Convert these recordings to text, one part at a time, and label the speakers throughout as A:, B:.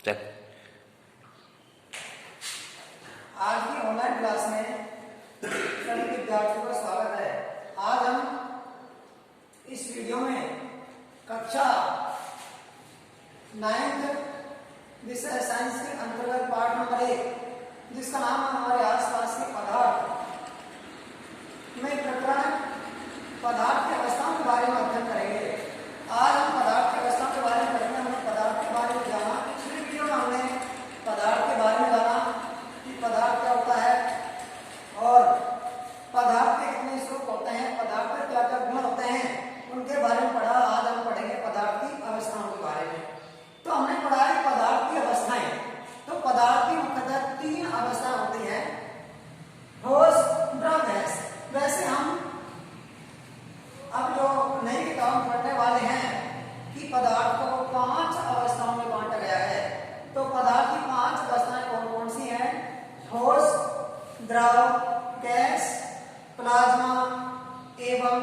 A: आज की online class में सभी विद्यार्थियों का स्वागत है। आज हम इस वीडियो में कक्षा 9th विषय साइंस के अंतर्गत पाठ नंबर 1 जिसका नाम है हमारे आसपास के पदार्थ में प्रकरण पदार्थ की अवस्थाओं के बारे में अध्ययन करेंगे। आज हम पदार्थ की अवस्थाओं के बारे में पढ़ेंगे। हमने पदार्थ के बारे में जाना, पिछले वीडियो में हमने पदार्थ के बारे में जाना कि पदार्थ क्या होता है और पदार्थ के कितने स्वरूप होते हैं, पदार्थ में क्या क्या गुण होते हैं, उनके बारे में पढ़ा। आज हम पढ़ेंगे पदार्थ की अवस्थाओं के बारे में। तो हमने पढ़ा है पदार्थ की अवस्थाएं। तो पदार्थ की मुख्यतः 3 अवस्थाएं होती हैं, ठोस, द्रव, गैस। वैसे हम अब जो नई किताब पढ़ने वाले हैं कि पदार्थ को 5 अवस्थाओं में बांटा गया है। तो पदार्थ की 5 अवस्थाएं कौन कौन सी हैं? ठोस, द्रव, गैस, प्लाज्मा एवं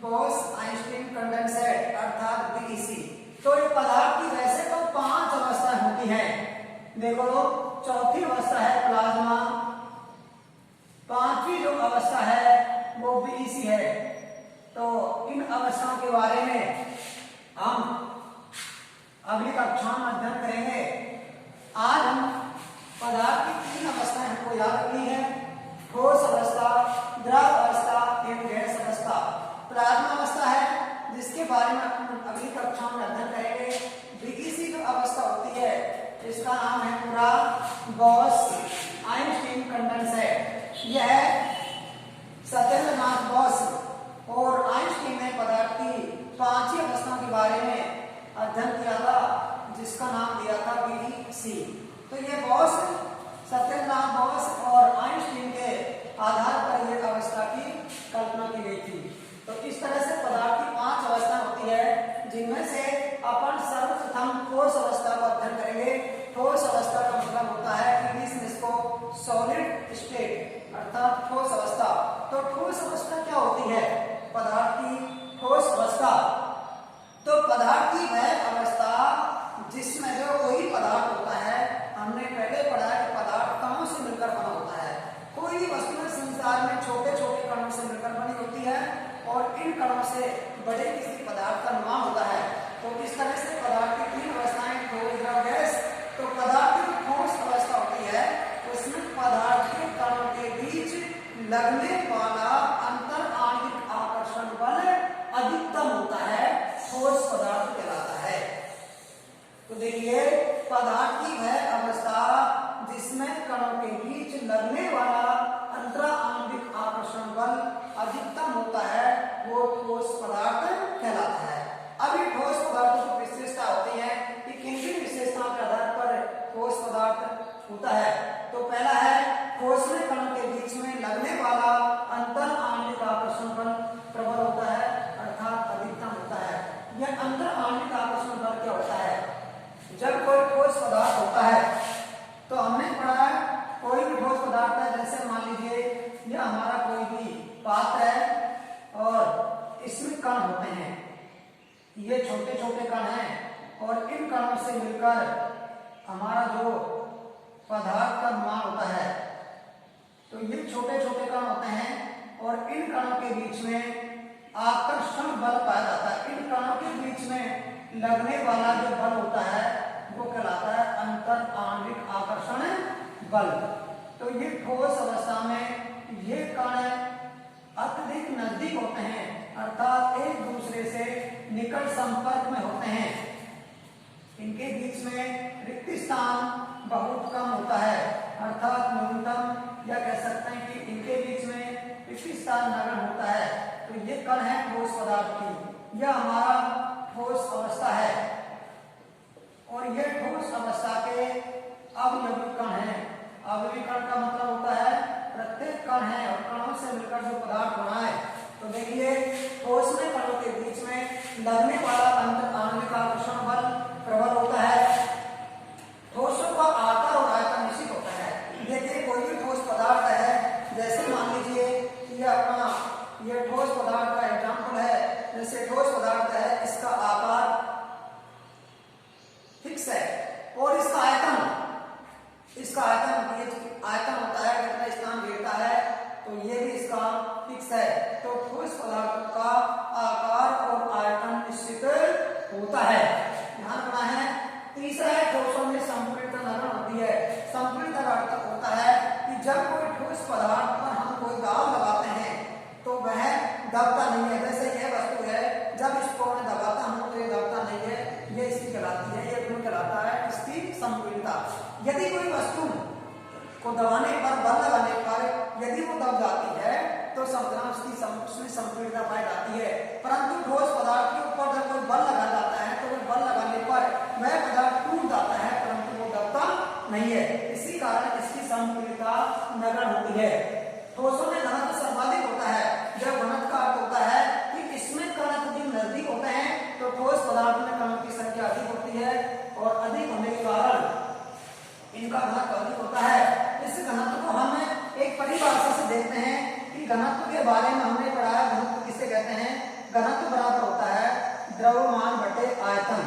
A: गॉस आइंस्टीन कंडेंसेट अर्थात बीईसी। तो ये पदार्थ की वैसे तो 5 अवस्थाएं होती हैं। देखो, चौथी अवस्था है प्लाज्मा, 5वीं जो अवस्था है वो बीईसी है। तो इन अवस्थाओं के बारे में हम अगली कक्षा में अध्ययन करेंगे। आज हम पदार्थ की 3 अवस्थाएं हमको याद रखनी है, ठोस अवस्था, द्रव अवस्था एवं गैस अवस्था। प्लाज्मा अवस्था है जिसके बारे में हम अगली कक्षा में अध्ययन करेंगे। बीईसी जो अवस्था होती है इसका नाम है पूरा गॉस आइंस्टीन कंडेंसेट। यह सत्येंद्रनाथ गॉस और आइंस्टीन ने पदार्थ की 5 अवस्थाओं के बारे में अध्ययन किया था जिसका नाम दिया था बीईसी। तो ये गॉस, सत्येंद्रनाथ गॉस और आइंस्टीन के आधार पर यह अवस्था की कल्पना की गई थी। तो इस तरह से पदार्थ की 5 अवस्था होती है जिनमें से अपन सर्वप्रथम ठोस अवस्था का अध्ययन करेंगे। ठोस अवस्था का मतलब होता है इंग्लिश में इसको सॉलिड स्टेट अर्थात ठोस अवस्था। तो ठोस अवस्था क्या होती है? पदार्थ की ठोस अवस्था तो पदार्थ की वह अवस्था जिसमें जो कोई पदार्थ होता है, हमने पहले पढ़ा है कि पदार्थ कणों से मिलकर बना होता है। कोई भी वस्तु संसार में छोटे छोटे कणों से मिलकर बनी होती है और इन कणों से बड़े किसी पदार्थ का निर्माण होता है। तो इस तरह से पदार्थ की 3 अवस्थाएं, ठोस, द्रव, गैस। तो पदार्थ की ठोस अवस्था होती है उसमें पदार्थ के कणों के बीच लगने वाला अंतर आणविक आकर्षण बल अधिकतम होता है, ठोस पदार्थ कहलाता है। तो देखिए, पदार्थ की वह अवस्था जिसमें कणों के बीच लगने वाला अंतर आणविक आकर्षण बल अधिकतम होता है वो ठोस पदार्थ कहलाता है। अब ये ठोस पदार्थों की विशेषता होती है कि किन किन विशेषताओं के आधार पर ठोस पदार्थ होता है। तो पहला है ठोस में कणों के बीच में लगने वाला अंतर आणविक आकर्षण बल प्रबल होता है अर्थात अधिकतम होता है। यह अंतर आणविक आकर्षण बल क्या होता है? जब कोई ठोस पदार्थ होता है तो हमने पढ़ा है कोई भी ठोस पदार्थ है, जैसे मान लीजिए यह हमारा कोई भी पात्र है और इसमें कण होते हैं, ये छोटे छोटे कण हैं और इन कणों से मिलकर हमारा जो पदार्थ का निर्माण होता है। तो ये छोटे छोटे कण होते हैं और इन कणों के बीच में आकर्षण बल पाया जाता है। इन कणों के बीच में लगने वाला जो बल होता है वो कहलाता है अंतर आणविक आकर्षण बल। तो ये ठोस अवस्था में ये कण अत्यधिक नजदीक होते हैं अर्थात एक दूसरे से निकट संपर्क में होते हैं। इनके बीच में रिक्त स्थान बहुत कम होता है अर्थात न्यूनतम, या कह सकते हैं कि इनके बीच में रिक्त स्थान नगण्य होता है। तो ये कण है ठोस पदार्थ की, यह हमारा ठोस अवस्था है। और यह ठोस अवस्था के अवयवी कण है। अवयवी कण का मतलब होता है प्रत्येक कण है और कणों से मिलकर जो पदार्थ बना है। तो देखिए, ठोस में कणों के बीच में लगने वाला अंतर आणविक आकर्षण बल प्रबल होता है। ठोसों का आकार और आयतन निश्चित होता है। देखिए, कोई भी ठोस पदार्थ है, जैसे मान लीजिए ये अपना ये ठोस पदार्थ का एग्जाम्पल है। जैसे ठोस पदार्थ है ध्यान रखना है। तीसरा है ठोसों में संपीड़ित नगण होती है। संपीड़ित का अर्थ होता है कि जब कोई ठोस पदार्थ पर हम कोई दाब लगाते हैं तो वह दबता नहीं है। जैसे यह वस्तु है, जब इसको मैं दबाता हूं तो ये दबता नहीं है, ये इसकी कहलाती है, ये गुण कहलाता है इसकी संपीड़ितता। यदि कोई वस्तु को दबाने पर, बल लगाने पर यदि वो दब जाती है तो समझना उसमें संपीड़ितता पाई जाती है। परंतु ठोस पदार्थ के ऊपर जब कोई बल लगा जाता है तो वो बल लगाने पर वह पदार्थ टूट जाता है, परंतु वो दबता नहीं है। इसी कारण इसकी संपीड़ितता नगण्य होती है। ठोसों में घनत्व सर्वाधिक होता है। जब घनत्व का अर्थ होता है कि इसमें कण यदि नजदीक होते हैं तो ठोस पदार्थ में कणों की संख्या अधिक होती है और अधिक होने के कारण इनका घनत्व अधिक होता है। इस घनत्व को हम एक परिभाषा से देखते हैं कि घनत्व के बारे में हमने पढ़ा है। घनत्व किसे कहते हैं? घनत्व बराबर होता है द्रव्यमान बटे आयतन।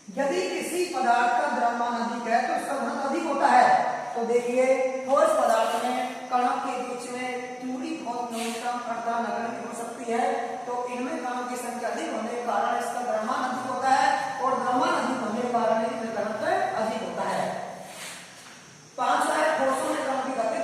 A: यदि किसी पदार्थ का द्रव्यमान अधिक है तो उसका घनत्व अधिक होता है। तो देखिए ठोस पदार्थ में कणों के बीच में दूरी बहुत न्यूनतम अर्थात नगण्य हो सकती है, तो इनमें कणों की संख्या अधिक होने के कारण इसका द्रव्यमान अधिक होता है और द्रव्यमान अधिक होने के कारण इसमें घनत्व अधिक होता है। पांचवा है ठोसों में कणों की गति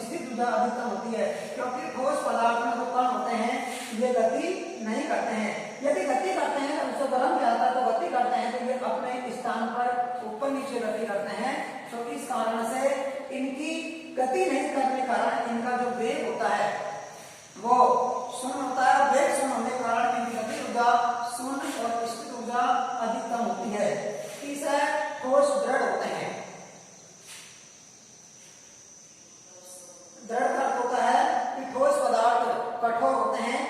A: स्थित ऊर्जा अधिकतम होती है, क्योंकि ठोस पदार्थ में जो कण होते हैं ये गति नहीं करते हैं। यदि गति करते हैं तो उसको गर्म किया जाता है तो गति करते हैं तो ये अपने स्थान पर ऊपर नीचे गति करते हैं। तो इस कारण से इनकी गति नहीं करने के कारण इनका जो वेग होता है वो शून्य होता है और वेग शून्य होने के कारण इनकी गति ऊर्जा शून्य और स्थित ऊर्जा अधिकतम होती है। तीसरा है ठोस दृढ़ होते हैं। दृढ़ का अर्थ होता है कि ठोस पदार्थ कठोर होते हैं।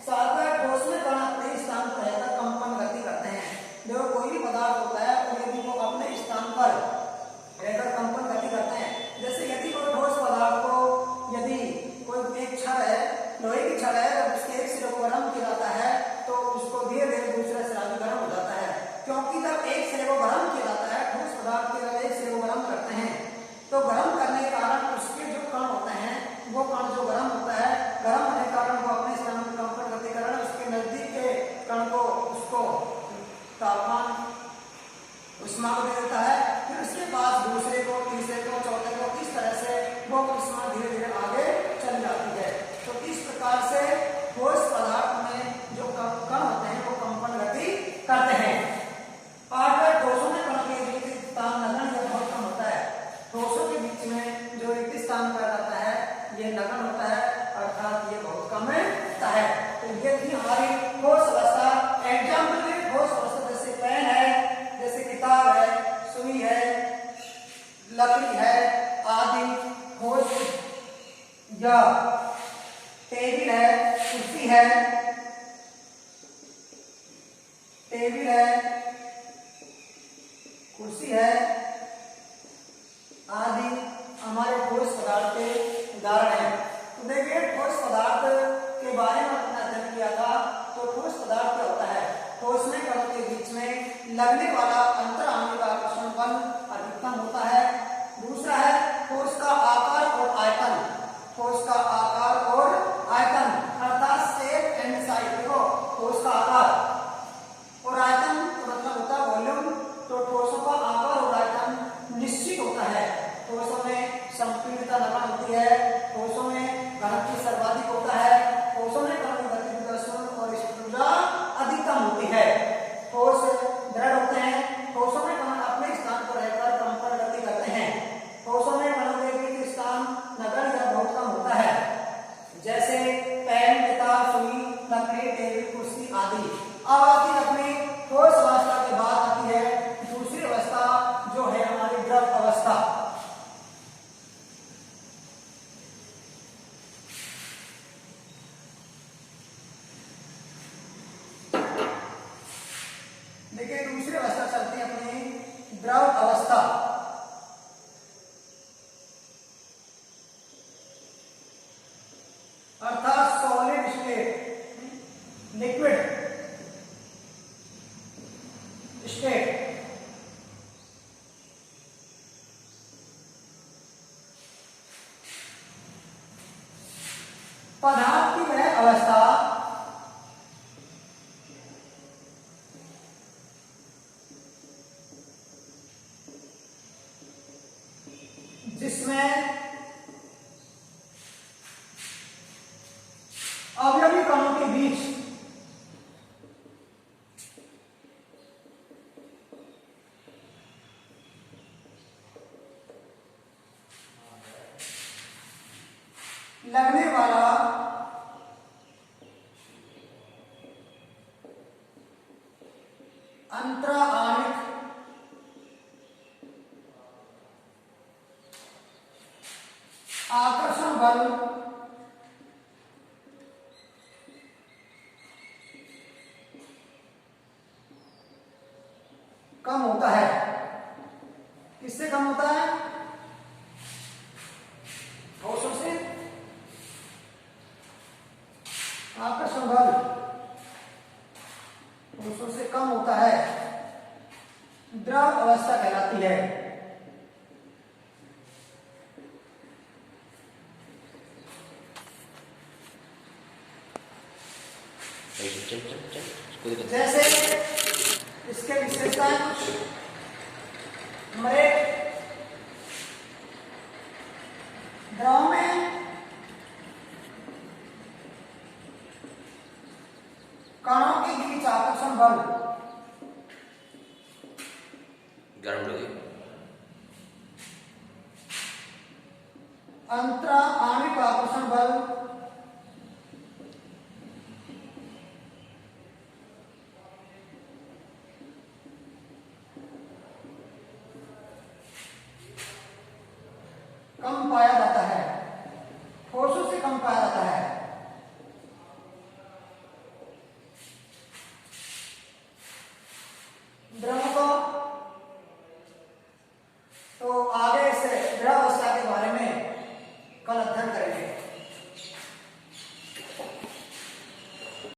A: सातवां ठोस में कण अपने स्थान पर रहकर कंपन गति करते हैं। देखो कोई भी पदार्थ होता है तो यदि वो अपने स्थान पर रहकर कंपन गति करते हैं, जैसे यदि कोई ठोस पदार्थ को यदि कोई एक छड़ है, लोहे की छड़ है, जब उसके एक सिरे को गर्म किया जाता है तो उसको धीरे धीरे दूसरा सिरा भी गर्म हो जाता है, क्योंकि जब एक सिरे को गर्म किया जाता है, ठोस पदार्थ के जब एक सिरे को गर्म करते हैं तो गर्म करने के कारण उसके जो कण होते हैं वो कण जो गर्म होता है, गर्म होने के कारण वो अपने स्थान पर कंपन गति के कारण उसके नजदीक के कण को उसको तापमान उष्मा को दे देता है, फिर उसके बाद दूसरे को, तीसरे को, चौथे को, इस तरह से वो उष्मा धीरे धीरे आगे चल जाती है। तो इस प्रकार से ठोस पदार्थ में जो कण होते हैं वो कंपन गति करते हैं। आठवां ठोसों में कण के रिक्त स्थान नगण्य बहुत कम होता है। ठोसों के बीच में जो रिक्त स्थान पाया जाता है ये नगण्य होता है, अर्थात ये बहुत कम होता है। तो ये थी हमारी ठोस अवस्था। एग्जाम्पल में ठोस अवस्था जैसे पेन है, जैसे किताब है, सुई है, लकड़ी है आदि ठोस, या टेबल है, कुर्सी है, टेबल है, कुर्सी है आदि हमारे ठोस पदार्थ के उदाहरण है। तो देखिए ठोस पदार्थ के बारे में अपना अध्ययन किया था। तो ठोस पदार्थ क्या होता है? ठोस में कणों के बीच में लगने वाला अंतरांगिक आकर्षण बल अधिकतम होता है। दूसरा है ठोस का आकार और आयतन। ठोस का आकार और आयतन अर्थात शेप एंड साइज। देखो ठोस का आकार और आयतन मतलब होता है वॉल्यूम। तो ठोसों का आकार और आयतन निश्चित होता है। ठोसों में संपीड़ितता नगण्य होती है, ठोसों में घनत्व सर्वाधिक होता है, ठोसों में कणों की गति ऊर्जा शून्य और स्थित ऊर्जा अधिकतम होती है। ठोस दृढ़ होते हैं। ठोसों में कण अपने स्थान पर रहकर कंपन गति करते हैं। ठोसों में कणों के बीच स्थान नगण्य या बहुत कम होता है, जैसे पेन, किताब, सुई, लकड़ी, टेबल, कुर्सी आदि। अब आती है अपनी ठोस अवस्था के बाद आती है दूसरी अवस्था जो है हमारी द्रव अवस्था। देखिए दूसरी अवस्था चलती है अपनी द्रव अवस्था। अर्थात सॉलिड स्टेट, लिक्विड स्टेट। पदार्थ की वह अवस्था इसमें अवयवी कणों के बीच लगने वाला अंतराणिक आकर्षण बल कम होता है। किससे कम होता है? ठोसों से। आकर्षण बल ठोसों से कम होता है, द्रव अवस्था कहलाती है। जैसे इसके विशेषताएं कुछ हमारे द्रव में कणों के बीच आकर्षण बल अंतराणिक आकर्षण बल